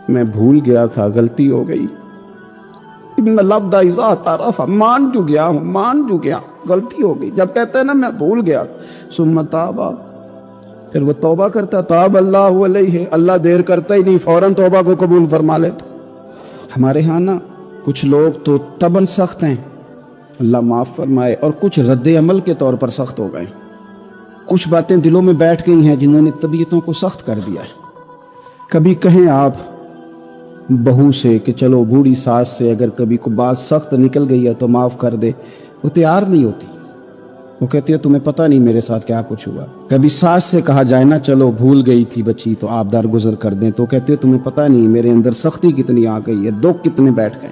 میں بھول گیا تھا، غلطی ہو گئی، ابن لفظ اذا طرف مان جو گیا ہوں، مان جو گیا، غلطی ہو گئی، جب کہتا ہے نا میں بھول گیا، ثم تابا، پھر وہ توبہ کرتا، تاب اللہ علیہ، اللہ دیر کرتا ہی نہیں، فوراً توبہ کو قبول فرما لیتا۔ ہمارے ہاں نا کچھ لوگ تو تباً سخت ہیں، اللہ معاف فرمائے، اور کچھ رد عمل کے طور پر سخت ہو گئے، کچھ باتیں دلوں میں بیٹھ گئی ہیں جنہوں نے طبیعتوں کو سخت کر دیا ہے۔ کبھی کہیں آپ بہو سے کہ چلو بوڑھی ساس سے اگر کبھی کوئی بات سخت نکل گئی ہے تو معاف کر دے، وہ تیار نہیں ہوتی، وہ کہتی ہے تمہیں پتہ نہیں میرے ساتھ کیا کچھ ہوا۔ کبھی ساس سے کہا جائے نا چلو بھول گئی تھی بچی تو آپ درگزر کر دیں، تو کہتے ہے تمہیں پتہ نہیں میرے اندر سختی کتنی آ گئی ہے، دکھ کتنے بیٹھ گئے۔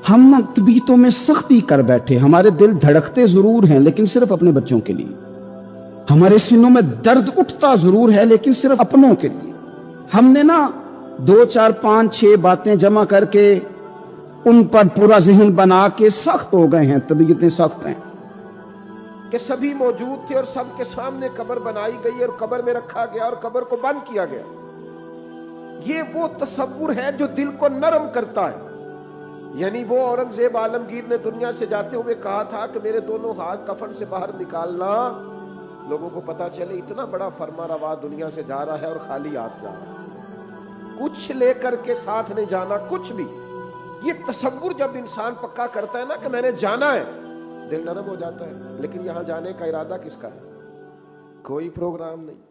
ہم طبیعتوں میں سختی کر بیٹھے، ہمارے دل دھڑکتے ضرور ہیں لیکن صرف اپنے بچوں کے لیے، ہمارے سینوں میں درد اٹھتا ضرور ہے لیکن صرف اپنوں کے لیے۔ ہم نے نا 2 4 5 6 باتیں جمع کر کے ان پر پورا ذہن بنا کے سخت ہو گئے ہیں، طبیعتیں سخت ہیں۔ کہ سبھی موجود تھے اور سب کے سامنے قبر بنائی گئی اور قبر میں رکھا گیا اور قبر کو بند کیا گیا۔ یہ وہ تصور ہے جو دل کو نرم کرتا ہے۔ یعنی وہ اورنگزیب عالمگیر نے دنیا سے جاتے ہوئے کہا تھا کہ میرے دونوں ہاتھ کفن سے باہر نکالنا، لوگوں کو پتا چلے اتنا بڑا فرما روا دنیا سے جا رہا ہے اور خالی ہاتھ جا رہا ہے، کچھ لے کر کے ساتھ نہیں جانا، کچھ بھی۔ یہ تصور جب انسان پکا کرتا ہے نا کہ میں نے جانا ہے، دل نرم ہو جاتا ہے۔ لیکن یہاں جانے کا ارادہ کس کا ہے؟ کوئی پروگرام نہیں۔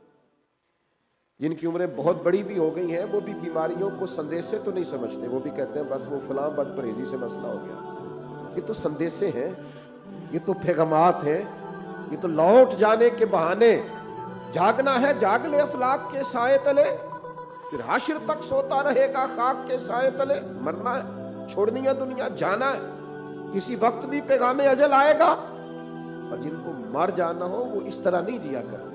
جن کی عمریں بہت بڑی بھی ہو گئی ہیں وہ بھی بیماریوں کو سندیسے تو نہیں سمجھتے، وہ بھی کہتے ہیں بس وہ فلاں بد پرہیزی سے مسئلہ ہو گیا۔ یہ تو سندیسے ہیں، یہ تو پیغامات ہیں، یہ تو لوٹ جانے کے بہانے۔ جاگنا ہے جاگ لے افلاک کے سائے تلے، پھر حشر تک سوتا رہے گا خاک کے سائے تلے۔ مرنا ہے، چھوڑنی ہے دنیا، جانا ہے، کسی وقت بھی پیغام اجل آئے گا۔ اور جن کو مر جانا ہو وہ اس طرح نہیں جیا کرتے،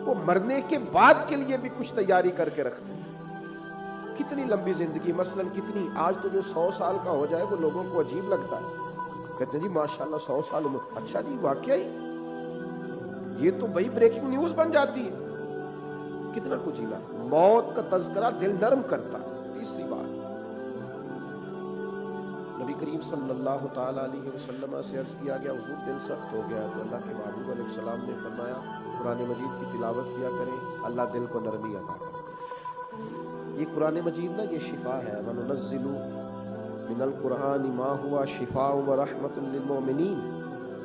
وہ مرنے کے بعد کے لیے بھی کچھ تیاری کر کے رکھتے ہیں۔ کتنی لمبی زندگی، مثلا کتنی، آج تو جو 100 سال کا ہو جائے وہ لوگوں کو عجیب لگتا ہے، کہتے ہیں جی ماشاءاللہ 100 سال عمر۔ اچھا جی واقعی یہ تو بھئی بریکنگ نیوز بن جاتی ہے۔ کتنا کچھ ہی موت کا تذکرہ دل نرم کرتا ہے۔ تیسری بات، نبی کریم صلی اللہ تعالیٰ علیہ وسلم سے عرض کیا گیا حضور دل سخت ہو گیا، تو اللہ کے محبوب علیہ السلام نے فرمایا قرآن مجید کی تلاوت کیا کریں، اللہ دل کو نرمی عطا کرتا ہے۔ یہ قرآن مجید نا یہ شفا ہے، وَنُنَزِّلُ مِنَ الْقُرْآنِ مَا هُوَ شِفَاءٌ وَرَحْمَةٌ لِلْمُؤْمِنِينَ۔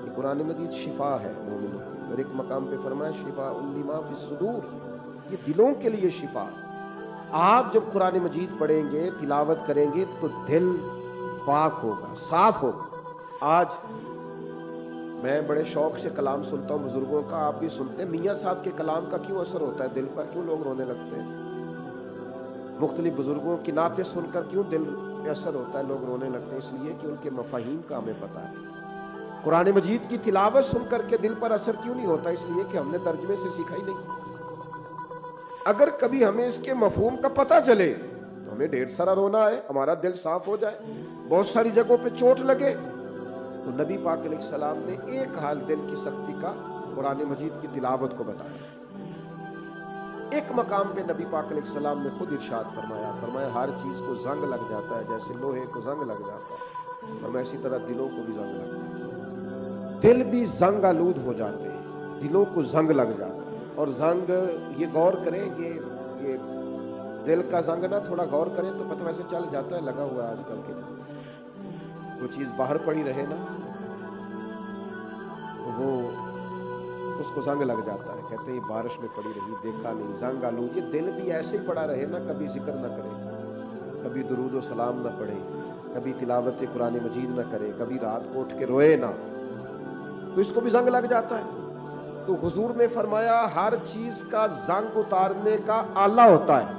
یہ قرآن مجید شفا ہے مومنوں کی، اور ایک مقام پہ فرمایا شفاء لِمَا فِي الصُّدُورِ، یہ دلوں کے لیے شفا۔ آپ جب قرآن مجید پڑھیں گے، تلاوت کریں گے تو دل پاک ہوگا، صاف ہوگا۔ آج میں بڑے شوق سے کلام سنتا ہوں بزرگوں کا، آپ بھی سنتے ہیں، میاں صاحب کے کلام کا کیوں اثر ہوتا ہے دل پر، کیوں لوگ رونے لگتے ہیں؟ مختلف بزرگوں کی نعتیں سن کر کیوں دل پہ اثر ہوتا ہے، لوگ رونے لگتے ہیں؟ اس لیے کہ ان کے مفاہیم کا ہمیں پتہ ہے۔ قرآن مجید کی تلاوت سن کر کے دل پر اثر کیوں نہیں ہوتا؟ اس لیے کہ ہم نے ترجمے سے سیکھا ہی نہیں۔ اگر کبھی ہمیں اس کے مفہوم کا پتہ چلے تو ہمیں ڈھیر سارا رونا ہے، ہمارا دل صاف ہو جائے، بہت ساری جگہوں پہ چوٹ لگے۔ تو نبی پاک علیہ السلام نے ایک حال دل کی سختی کا قرآن مجید کی تلاوت کو بتایا۔ ایک مقام پہ نبی پاک علیہ السلام نے خود ارشاد فرمایا ہر چیز کو زنگ لگ جاتا ہے، جیسے لوہے کو زنگ لگ جاتا ہے، فرمایا اسی طرح دلوں کو بھی زنگ لگ جاتا ہے۔ دل بھی زنگ آلود ہو جاتے ہیں، دلوں کو زنگ لگ جاتا ہے۔ اور زنگ، یہ غور کریں، یہ دل کا زنگ نا تھوڑا غور کریں تو پتہ ویسے چل جاتا ہے، لگا ہوا ہے آج کل کے، کوئی چیز باہر پڑی رہے نا تو وہ اس کو زنگ لگ جاتا ہے، کہتے ہیں یہ بارش میں پڑی رہی، دیکھا نہیں، زنگ آلود۔ یہ دل بھی ایسے ہی پڑا رہے نا، کبھی ذکر نہ کرے، کبھی درود و سلام نہ پڑھے، کبھی تلاوت قرآن مجید نہ کرے، کبھی رات کو اٹھ کے روئے نہ، تو اس کو بھی زنگ لگ جاتا ہے۔ تو حضور نے فرمایا ہر چیز کا زنگ اتارنے کا آلہ ہوتا ہے.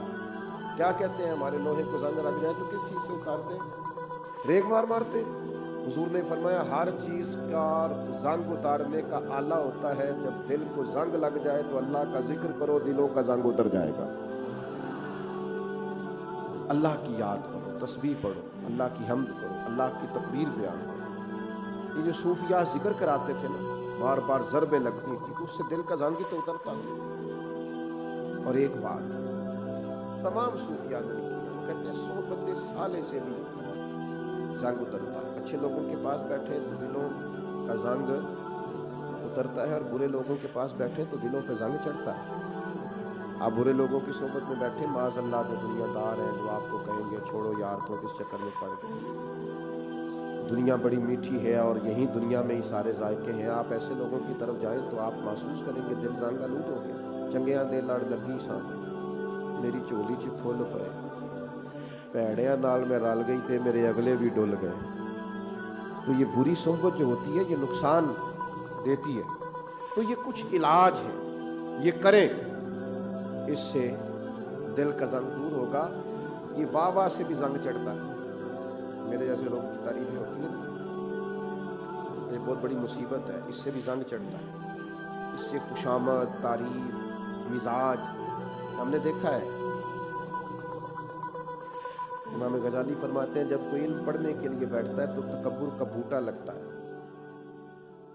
کیا کہتے ہیں ہمارے لوہے کو زنگ لگ جائے تو کس چیز سے اتارتے ہیں؟ ریگ مار مارتے. حضور نے فرمایا ہر چیز کا زنگ اتارنے کا آلہ ہوتا ہے. جب دل کو زنگ لگ جائے تو اللہ کا ذکر کرو، دلوں کا زنگ اتر جائے گا. اللہ کی یاد کرو، تسبیح پڑھو، اللہ کی حمد کرو، اللہ کی تکبیر بیان کرو. یہ جو صوفیاء ذکر کراتے تھے نا، بار بار ضربیں لگتی تھی تو اس سے دل کا زنگ ہی تو اترتا تھا. اور ایک بات تمام صوفیاء نے لکھی ہے، وہ کہتے ہیں صحبت صالح سے بھی زنگ اترتا ہے. اچھے لوگوں کے پاس بیٹھے تو دلوں کا زنگ اترتا ہے، اور برے لوگوں کے پاس بیٹھے تو دلوں پہ زنگ چڑھتا ہے. آپ برے لوگوں کی صحبت میں بیٹھے، معاذ اللہ جو دنیا دار ہیں جو آپ کو کہیں گے چھوڑو یار تو اس چکر میں پڑ گئے، دنیا بڑی میٹھی ہے اور یہی دنیا میں ہی سارے ذائقے ہیں. آپ ایسے لوگوں کی طرف جائیں تو آپ محسوس کریں گے دل زنگ آلود ہو گیا. چنگیاں دے لڑ لگی سان میری چولی چ پھول پئے، پیڑیاں نال میں رل گئی تے میرے اگلے بھی ڈل گئے. تو یہ بری صحبت جو ہوتی ہے یہ نقصان دیتی ہے. تو یہ کچھ علاج ہے، یہ کریں، اس سے دل کا زنگ دور ہوگا. یہ واہ واہ سے بھی زنگ چڑھتا ہے. میرے جیسے لوگوں کی تعریفیں ہوتی ہیں، یہ بہت بڑی مصیبت ہے. اس سے بھی زنگ چڑھتا ہے. اس سے خوشامد، تعریف، مزاج ہم نے دیکھا ہے. امام غزالی فرماتے ہیں جب کوئی علم پڑھنے کے لیے بیٹھتا ہے تو تکبر کا بوٹا لگتا ہے،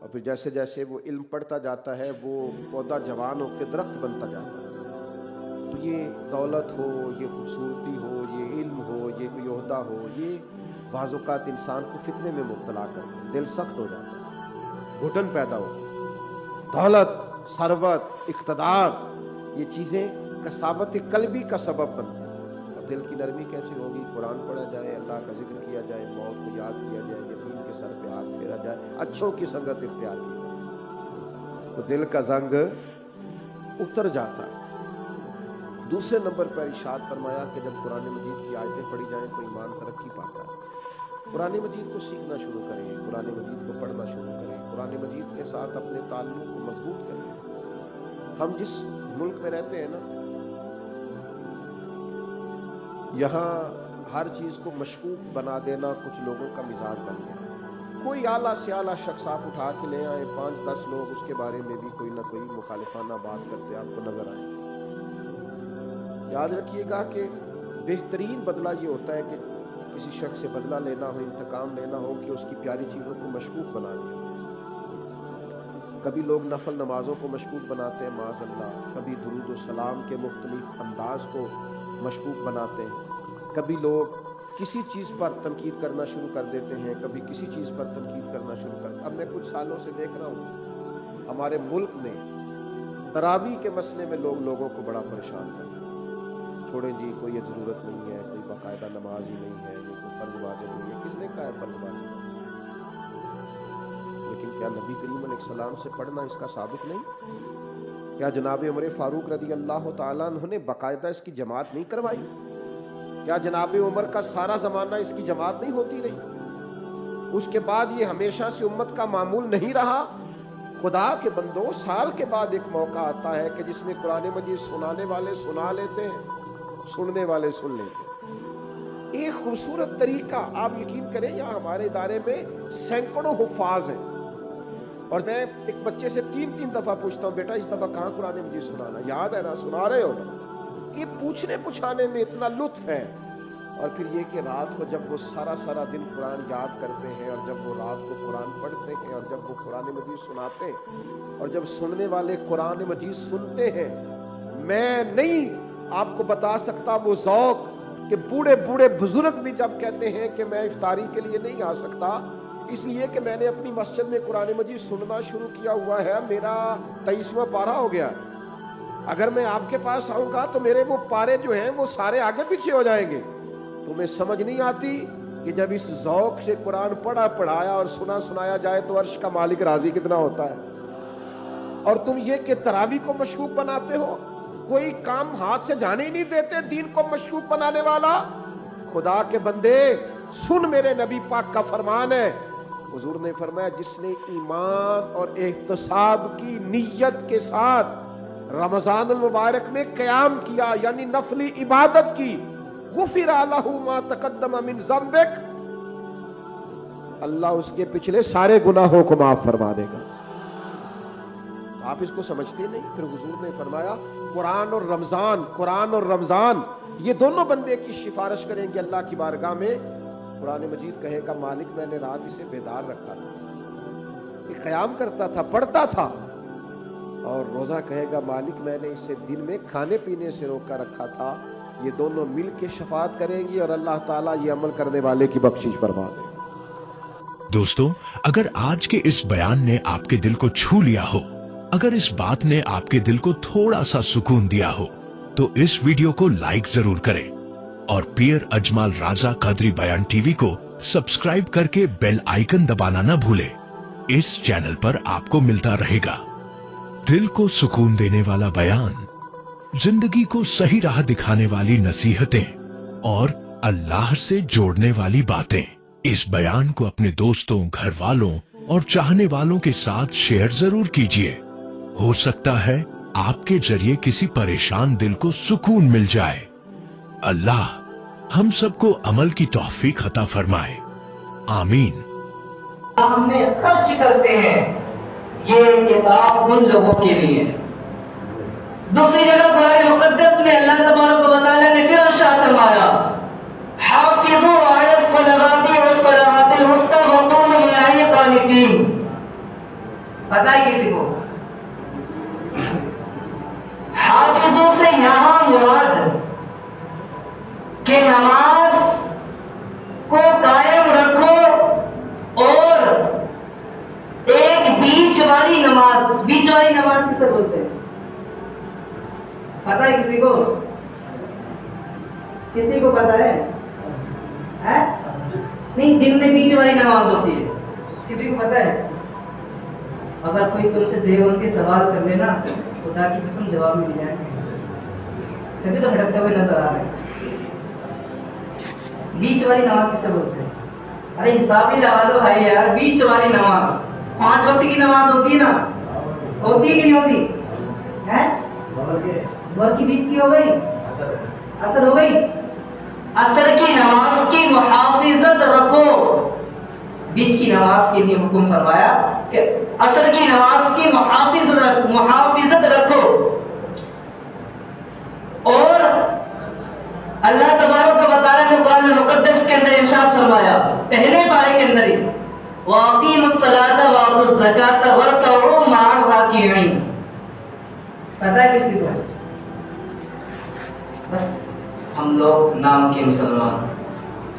اور پھر جیسے جیسے وہ علم پڑھتا جاتا ہے وہ پودا جوان ہو کے درخت بنتا جاتا ہے. تو یہ دولت ہو، یہ خوبصورتی ہو، یہ علم ہو، یہ کوئی عہدہ ہو، یہ بعض اوقات انسان کو فتنے میں مبتلا کر دل سخت ہو جاتا ہے، گھٹن پیدا ہو. دولت، ثروت، اقتدار، یہ چیزیں کسابت قلبی کا سبب بنتی ہیں. دل کی نرمی کیسے ہوگی؟ قرآن پڑھا جائے، اللہ کا ذکر کیا جائے، موت کو یاد کیا جائے، یتیم کے سر پہ ہاتھ پھیرا جائے، اچھوں کی سنگت اختیار کی جائے تو دل کا زنگ اتر جاتا ہے. دوسرے نمبر پر ارشاد فرمایا کہ جب قرآن مجید کی آیتیں پڑھی جائیں تو ایمان ترقی پاتا ہے. قرآن مجید کو سیکھنا شروع کریں، قرآن مجید کو پڑھنا شروع کریں، قرآن مجید کے ساتھ اپنے تعلق کو مضبوط کریں. ہم جس ملک میں رہتے ہیں نا، یہاں ہر چیز کو مشکوک بنا دینا کچھ لوگوں کا مزاج بن گیا. کوئی اعلیٰ سے اعلیٰ شخص آپ اٹھا کے لے آئے، 5-10 لوگ اس کے بارے میں بھی کوئی نہ کوئی مخالفانہ بات کرتے آپ کو نظر آئے. یاد رکھیے گا کہ بہترین بدلہ یہ ہوتا ہے کہ کسی شخص سے بدلہ لینا ہو، انتقام لینا ہو، کہ اس کی پیاری چیزوں کو مشکوک بنا دیا. کبھی لوگ نفل نمازوں کو مشکوک بناتے ہیں معاذ اللہ، کبھی درود و سلام کے مختلف انداز کو مشکوک بناتے ہیں، کبھی لوگ کسی چیز پر تنقید کرنا شروع کر دیتے ہیں، کبھی کسی چیز پر تنقید کرنا شروع کر. اب میں کچھ سالوں سے دیکھ رہا ہوں ہمارے ملک میں تراویح کے مسئلے میں لوگوں کو بڑا پریشان کرتے ہیں. چھوڑیں جی، کوئی یہ ضرورت نہیں ہے، کوئی باقاعدہ نماز ہی نہیں ہے، یہ کوئی فرض واجب نہیں ہے. کس نے کہا ہے فرض واجب؟ لیکن کیا نبی کریم علیہ السلام سے پڑھنا اس کا ثابت نہیں؟ کیا جناب عمر فاروق رضی اللہ تعالیٰ عنہ نے باقاعدہ اس کی جماعت نہیں کروائی؟ کیا جناب عمر کا سارا زمانہ اس کی جماعت نہیں ہوتی رہی؟ اس کے بعد یہ ہمیشہ سے امت کا معمول نہیں رہا؟ خدا کے بندو، سال کے بعد ایک موقع آتا ہے کہ جس میں قرآن مجید سنانے والے سنا لیتے ہیں، سننے والے سن لیتے ہیں. ایک خوبصورت طریقہ، آپ یقین کریں یہاں ہمارے ادارے میں سینکڑوں حفاظ ہیں، اور میں ایک بچے سے 3 دفعہ پوچھتا ہوں بیٹا اس دفعہ کہاں قرآن مجید سنانا؟ یاد ہے نا؟ سنا رہے ہو نا؟ یہ پوچھنے پچھانے میں اتنا لطف ہے. اور پھر یہ کہ رات کو جب وہ سارا دن قرآن یاد کرتے ہیں، اور جب وہ رات کو قرآن پڑھتے ہیں، اور جب وہ قرآن مجید سناتے ہیں، اور جب سننے والے قرآن مجید سنتے ہیں، میں نہیں آپ کو بتا سکتا وہ ذوق کہ بوڑھے بزرگ بھی جب کہتے ہیں کہ میں افطاری کے لیے نہیں آ سکتا اس لیے کہ میں نے اپنی مسجد میں قرآن مجید سننا شروع کیا ہوا ہے، میرا 23واں پارہ ہو گیا، اگر میں آپ کے پاس آؤں گا تو میرے وہ پارے جو ہیں وہ سارے آگے پیچھے ہو جائیں گے. تمہیں سمجھ نہیں آتی کہ جب اس ذوق سے قرآن پڑھایا اور سنایا جائے تو عرش کا مالک راضی کتنا ہوتا ہے. اور تم یہ کہ تراویح کو مشکوک بناتے ہو، کوئی کام ہاتھ سے جانے ہی نہیں دیتے دین کو مشکوک بنانے والا. خدا کے بندے سن، میرے نبی پاک کا فرمان ہے حضور نے فرمایا جس نے ایمان اور احتساب کی نیت کے ساتھ رمضان المبارک میں قیام کیا یعنی نفلی عبادت کی، غفر لہ ما تقدم من ذنبک، اللہ اس کے پچھلے سارے گناہوں کو معاف فرما دے گا۔ آپ اس کو سمجھتے نہیں؟ پھر حضور نے فرمایا قرآن اور رمضان یہ دونوں بندے کی سفارش کریں گے اللہ کی بارگاہ میں۔ قرآن مجید کہے گا مالک میں نے رات اسے بیدار رکھا تھا، یہ قیام کرتا تھا، پڑھتا تھا، اور روزہ کہے گا مالک میں نے اسے دن میں کھانے پینے سے روکا رکھا تھا۔ یہ دونوں مل کے شفاعت کریں گی اور اللہ تعالیٰ یہ عمل کرنے والے کی بخشش فرما دے گا۔ دوستو، اگر آج کے اس بیان نے آپ کے دل کو چھو لیا ہو، اگر اس بات نے آپ کے دل کو تھوڑا سا سکون دیا ہو، تو اس ویڈیو کو لائک ضرور کریں اور پیر اجمل راضا قادری بیان ٹی وی کو سبسکرائب کر کے بیل آئیکن دبانا نہ بھولیں۔ اس چینل پر آپ کو ملتا رہے گا دل کو سکون دینے والا بیان، زندگی کو صحیح راہ دکھانے والی نصیحتیں اور اللہ سے جوڑنے والی باتیں۔ اس بیان کو اپنے دوستوں، گھر والوں اور چاہنے والوں کے ساتھ شیئر ضرور کیجیے۔ ہو سکتا ہے آپ کے ذریعے کسی پریشان دل کو سکون مل جائے۔ اللہ ہم سب کو عمل کی توفیق عطا فرمائے، آمین۔ ہم نے خرچ کرتے ہیں یہ کتاب ان لوگوں کے لیے۔ دوسری جگہ قرآن مقدس میں اللہ تبارک و تعالیٰ نے پھر ارشاد فرمایا حافظوا علی الصلوات والصلوات الوسطی وقوموا للہ قانتین۔ پتہ ہے کسی کو؟ حافظوں سے یہاں مراد کہ نماز کو قائم رکھو اور ایک بیچ والی نماز کسے بولتے ہیں؟ پتہ ہے کسی کو؟ کسی کو پتہ ہے؟ نہیں، دن میں بیچ والی نماز ہوتی ہے، کسی کو پتہ ہے؟ اگر کوئی تم سے دیوبندی سوال کر لینا خدا کی قسم جواب مل جائے گا، کبھی تو بھٹکتے ہوئے نظر آ رہے ہیں۔ بیچ والی نماز کسے بولتے ہیں؟ ارے حساب ہی لگا لو بھائی یار، بیچ والی نماز 5 وقت کی نماز ہوتی ہے نا، ہوتی ہے کہ نہیں ہوتی ہے؟ ظہر کی بیچ کی ہو گئی، اثر ہو گئی، اثر کی نماز کی محافظت رکھو۔ بیچ کی نماز کے لیے حکم فرمایا کہ اثر کی نماز کی محافظت رکھو۔ اور اللہ تبارک و تعالیٰ نے قرآن مقدس کے اندر ارشاد فرمایا پہلے پارے کے اندر ہی وَأَقِيمُوا الصَّلَاةَ وَآتُوا الزَّكَاةَ وَارْكَعُوا مَعَ الرَّاكِعِينَ۔ پتہ ہے کس کو؟ بس ہم لوگ نام کے مسلمان،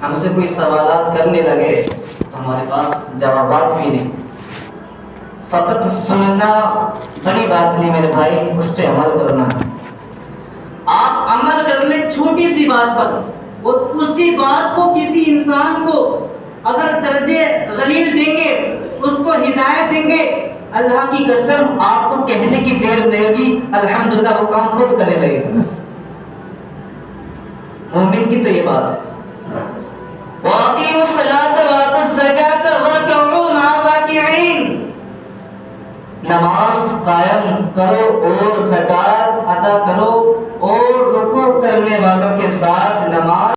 ہم سے کوئی سوالات کرنے لگے تو ہمارے پاس جوابات بھی نہیں۔ فقط سننا بڑی بات نہیں میرے بھائی، اس پہ عمل کرنا۔ آپ عمل کرنے چھوٹی سی بات پر، اور اسی بات کو کسی انسان کو اگر درجے غلیل دیں گے، اس کو ہدایت دیں گے، اللہ کی قسم آپ کو کہنے کی دیر نہیں ہوگی، الحمدللہ وہ کام خود کرنے لگے گا۔ مومن کی تو یہ بات ہے وَأَقِيمُوا الصَّلَاةَ وَآتُوا الزَّكَاةَ وَارْكَعُوا مَعَ الرَّاكِعِينَ۔ نماز قائم کرو اور زکات ادا کرو اور رکوع کرنے والوں کے ساتھ نماز